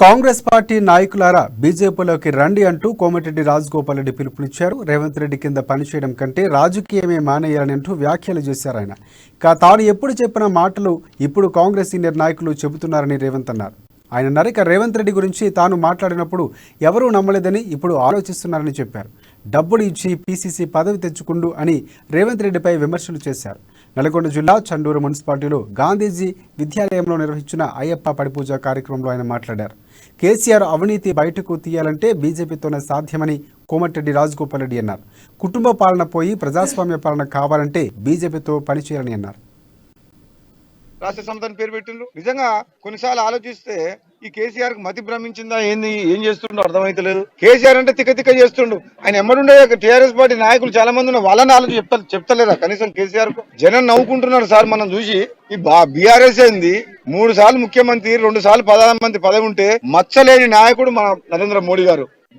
Congress party నాయకులారా బీజేపీలోకి రండి అంటూ కోమటిరెడ్డి రాజగోపాల్ రెడ్డి పిలుపునిచ్చారు. రేవంత్ రెడ్డి కింద పనిచేయడం కంటే రాజకీయమే మానేయాలని అంటూ వ్యాఖ్యలు చేశారు ఆయన. తాను ఎప్పుడు చెప్పిన మాటలు ఇప్పుడు కాంగ్రెస్ సీనియర్ నాయకులు చెబుతున్నారని రేవంత్ అన్నారు. ఆయన నరేక రేవంత్ రెడ్డి గురించి తాను మాట్లాడినప్పుడు ఎవరూ నమ్మలేదని ఇప్పుడు ఆలోచిస్తున్నారని చెప్పారు. డబ్బులు ఇచ్చి పీసీసీ పదవి తెచ్చుకుండు అని రేవంత్ రెడ్డిపై విమర్శలు చేశారు. నల్గొండ జిల్లా చండూరు మున్సిపాలిటీలో గాంధీజీ విద్యాలయంలో నిర్వహించిన అయ్యప్ప పడిపూజ కార్యక్రమంలో ఆయన మాట్లాడారు. కేసీఆర్ అవినీతి బయటకు తీయాలంటే బీజేపీతోనే సాధ్యమని కోమటిరెడ్డి రాజగోపాల్ రెడ్డి అన్నారు. కుటుంబ పాలన పోయి ప్రజాస్వామ్య పాలన కావాలంటే బీజేపీతో పనిచేయాలని అన్నారు. రాష్ట్ర సంస్థను పేరు పెట్టిండ్రు. నిజంగా కొన్నిసార్లు ఆలోచిస్తే ఈ కేసీఆర్ కు మతి భ్రమించిందా ఏంది, ఏం చేస్తుండో అర్థమైతలేదు. కేసీఆర్ అంటే తిక్క తిక్క చేస్తుండు. ఆయన ఎమ్మడుండే టీఆర్ఎస్ పార్టీ నాయకులు చాలా మంది ఉన్న వాళ్ళని చెప్తలేదా కనీసం కేసీఆర్ కు? జనం నవ్వుకుంటున్నారు సార్. మనం చూసి ఈ బీఆర్ఎస్ ఏంది, 3 సార్లు ముఖ్యమంత్రి, 2 సార్లు ప్రధానమంత్రి పదవి ఉంటే మచ్చలేని నాయకుడు మన నరేంద్ర మోడీ గారు.